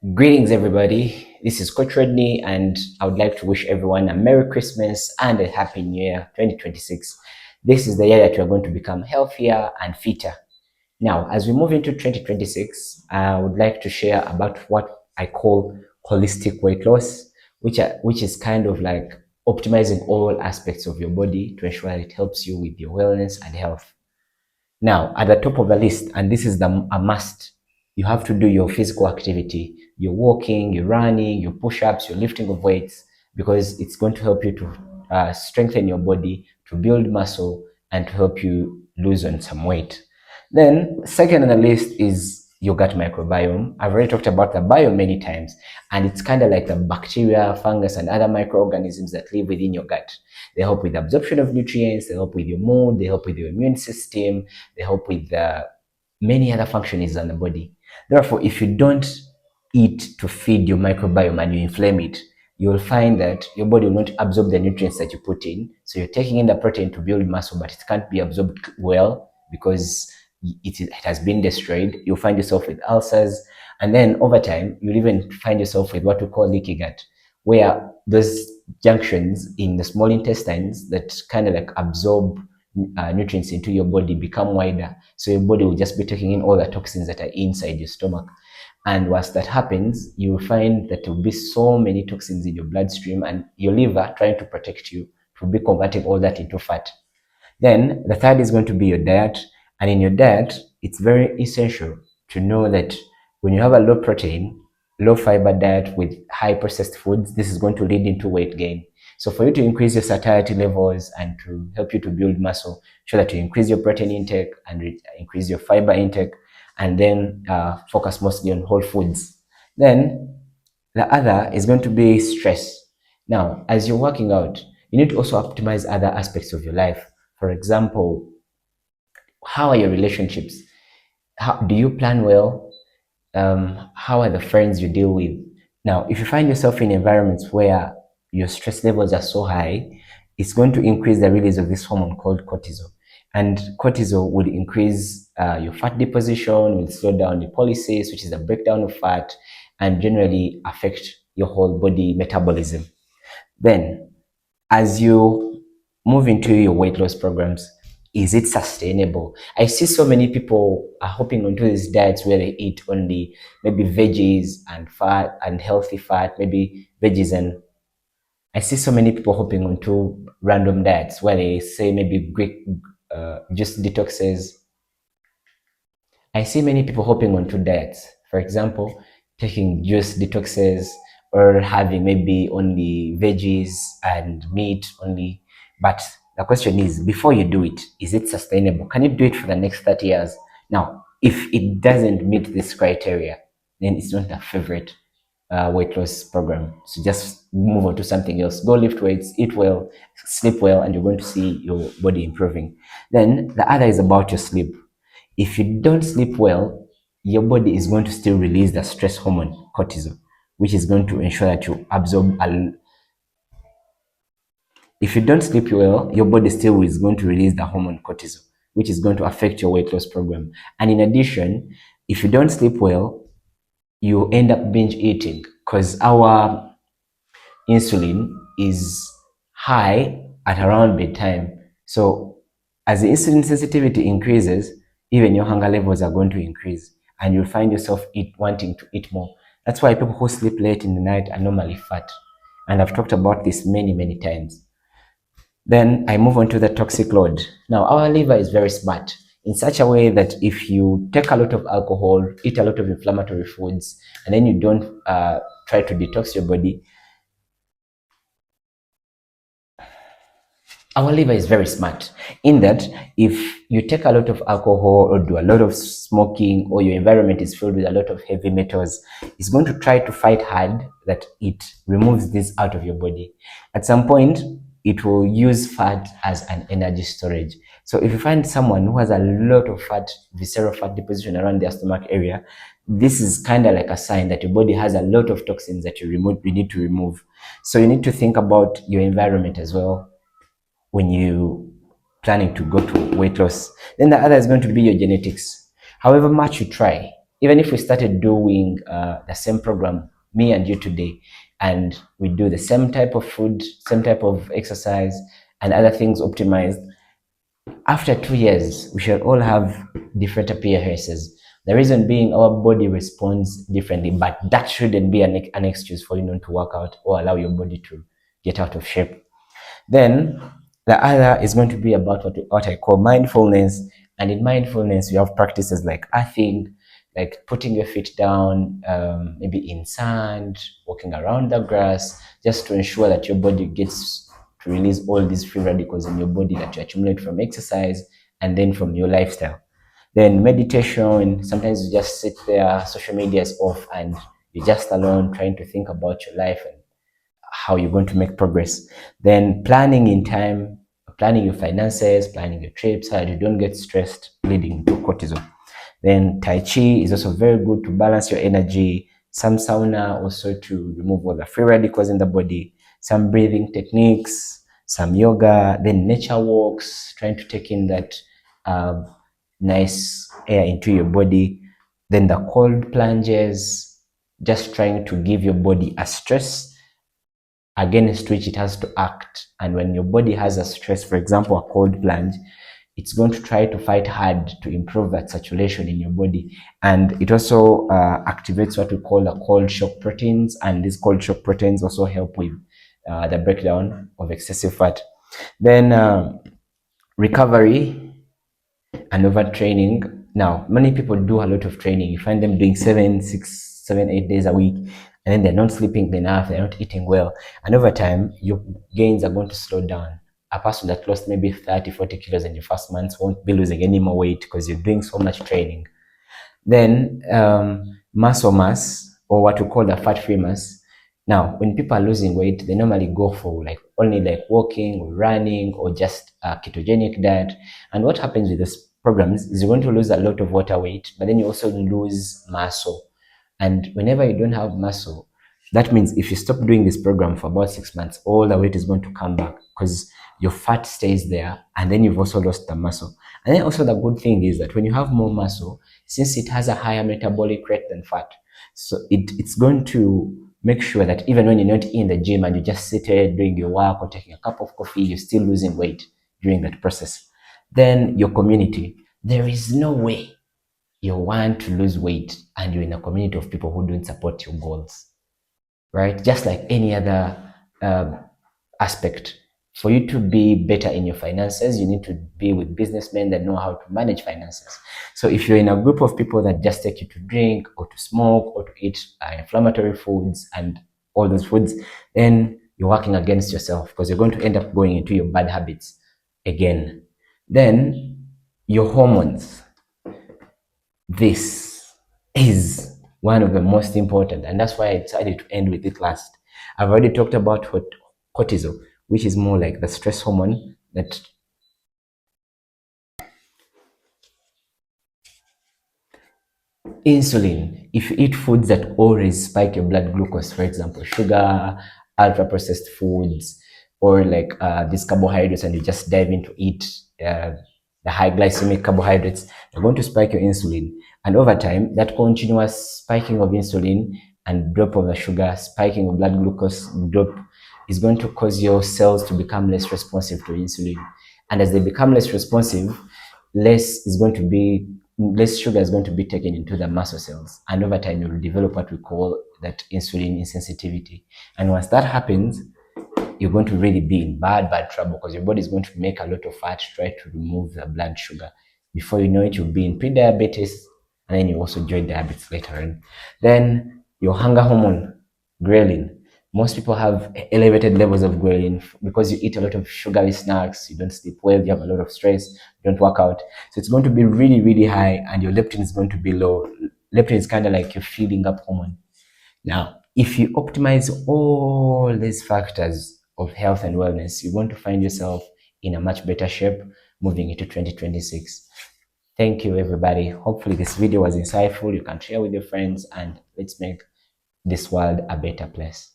Greetings, everybody. This is Coach Rodney, and I would like to wish everyone a Merry Christmas and a Happy New Year 2026. This is the year that we are going to become healthier and fitter. Now, as we move into 2026, I would like to share about what I call holistic weight loss, which is kind of like optimizing all aspects of your body to ensure that it helps you with your wellness and health. Now, at the top of the list, and this is a must, you have to do your physical activity. You're walking, you're running, your push-ups, your lifting of weights, because it's going to help you to strengthen your body, to build muscle, and to help you lose on some weight. Then, second on the list is your gut microbiome. I've already talked about the biome many times, and it's kind of like the bacteria, fungus, and other microorganisms that live within your gut. They help with the absorption of nutrients, they help with your mood, they help with your immune system, they help with many other functions in the body. Therefore, if you don't eat to feed your microbiome and you inflame it, you'll find that your body will not absorb the nutrients that you put in. So you're taking in the protein to build muscle, but it can't be absorbed well because it has been destroyed. You'll find yourself with ulcers. And then over time, you'll even find yourself with what we call leaky gut, where those junctions in the small intestines that kind of like absorb nutrients into your body become wider. So your body will just be taking in all the toxins that are inside your stomach. And once that happens, you will find that there will be so many toxins in your bloodstream, and your liver, trying to protect you, will be converting all that into fat. Then the third is going to be your diet. And in your diet, it's very essential to know that when you have a low protein, low fiber diet with high processed foods, this is going to lead into weight gain. So for you to increase your satiety levels and to help you to build muscle, show that you increase your protein intake and increase your fiber intake, and then focus mostly on whole foods. Then the other is going to be stress. Now, as you're working out, you need to also optimize other aspects of your life. For example, how are your relationships? Do you plan well? How are the friends you deal with? Now, if you find yourself in environments where your stress levels are so high, it's going to increase the release of this hormone called cortisol. And cortisol will increase your fat deposition, will slow down lipolysis, which is the breakdown of fat, and generally affect your whole body metabolism. Then, as you move into your weight loss programs, is it sustainable? I see so many people are hopping onto these diets where they eat only maybe veggies and fat and healthy fat, maybe veggies, and I see so many people hopping onto random diets where they say maybe Greek just detoxes. I see many people hopping onto diets. For example, taking juice detoxes or having maybe only veggies and meat only. But the question is, before you do it, is it sustainable? Can you do it for the next 30 years? Now, if it doesn't meet this criteria, then it's not a favorite weight loss program. So just move on to something else. Go lift weights, eat well, sleep well, and you're going to see your body improving. Then the other is about your sleep. If you don't sleep well, your body is going to still release the stress hormone, cortisol, which is going to ensure that you absorb if you don't sleep well, your body still is going to release the hormone cortisol, which is going to affect your weight loss program. And in addition, if you don't sleep well, you end up binge eating because our insulin is high at around bedtime. So as the insulin sensitivity increases, even your hunger levels are going to increase and you'll find yourself wanting to eat more. That's why people who sleep late in the night are normally fat. And I've talked about this many, many times. Then I move on to the toxic load. Now, our liver is very smart in such a way that if you take a lot of alcohol, eat a lot of inflammatory foods, and then you don't try to detox your body, our liver is very smart in that if you take a lot of alcohol or do a lot of smoking or your environment is filled with a lot of heavy metals, it's going to try to fight hard that it removes this out of your body. At some point, it will use fat as an energy storage. So if you find someone who has a lot of fat, visceral fat deposition around their stomach area, this is kind of like a sign that your body has a lot of toxins that you need to remove. So you need to think about your environment as well when you planning to go to weight loss. Then the other is going to be your genetics. However much you try, even if we started doing the same program, me and you today, and we do the same type of food, same type of exercise, and other things optimized, after 2 years, we should all have different appearances. The reason being our body responds differently, but that shouldn't be an excuse for you not to work out or allow your body to get out of shape. Then the other is going to be about what I call mindfulness. And in mindfulness, you have practices like earthing, like putting your feet down, maybe in sand, walking around the grass, just to ensure that your body gets to release all these free radicals in your body that you accumulate from exercise and then from your lifestyle. Then meditation, sometimes you just sit there, social media is off, and you're just alone trying to think about your life and how you're going to make progress. Then planning in time, planning your finances, planning your trips, so that you don't get stressed leading to cortisol. Then Tai Chi is also very good to balance your energy. Some sauna also to remove all the free radicals in the body. Some breathing techniques, some yoga, then nature walks, trying to take in that nice air into your body. Then the cold plunges, just trying to give your body a stress against which it has to act. And when your body has a stress, for example, a cold plunge, it's going to try to fight hard to improve that circulation in your body. And it also activates what we call the cold shock proteins. And these cold shock proteins also help with the breakdown of excessive fat. Then recovery and overtraining. Now, many people do a lot of training. You find them doing 7, 6, 7, 8 days a week, and then they're not sleeping enough, they're not eating well. And over time, your gains are going to slow down. A person that lost maybe 30, 40 kilos in the first months won't be losing any more weight because you're doing so much training. Then muscle mass, or what we call the fat-free mass. Now, when people are losing weight, they normally go for like only like walking or running or just a ketogenic diet. And what happens with these programs is you're going to lose a lot of water weight, but then you also lose muscle. And whenever you don't have muscle, that means if you stop doing this program for about 6 months, all the weight is going to come back because your fat stays there, and then you've also lost the muscle. And then also the good thing is that when you have more muscle, since it has a higher metabolic rate than fat, so it's going to make sure that even when you're not in the gym and you just sit there doing your work or taking a cup of coffee, you're still losing weight during that process. Then your community. There is no way you want to lose weight and you're in a community of people who don't support your goals, right? Just like any other aspect. For you to be better in your finances, you need to be with businessmen that know how to manage finances. So if you're in a group of people that just take you to drink or to smoke or to eat inflammatory foods and all those foods, then you're working against yourself because you're going to end up going into your bad habits again. Then your hormones. This is one of the most important, and that's why I decided to end with it last. I've already talked about cortisol, which is more like the stress hormone that insulin. If you eat foods that always spike your blood glucose, for example, sugar, ultra processed foods, or like these carbohydrates, and you just dive into eat the high glycemic carbohydrates, they're going to spike your insulin. And over time, that continuous spiking of insulin and drop of the sugar, spiking of blood glucose, drop, is going to cause your cells to become less responsive to insulin. And as they become less responsive, less sugar is going to be taken into the muscle cells. And over time, you will develop what we call that insulin insensitivity. And once that happens, you're going to really be in bad trouble because your body is going to make a lot of fat to try to remove the blood sugar. Before you know it, you'll be in pre-diabetes, and then you also join diabetes later on. Then your hunger hormone, ghrelin. Most people have elevated levels of ghrelin because you eat a lot of sugary snacks, you don't sleep well, you have a lot of stress, you don't work out. So it's going to be really, really high, and your leptin is going to be low. Leptin is kind of like your feeding up hormone. Now, if you optimize all these factors of health and wellness, you're going to find yourself in a much better shape moving into 2026. Thank you, everybody. Hopefully this video was insightful. You can share with your friends, and let's make this world a better place.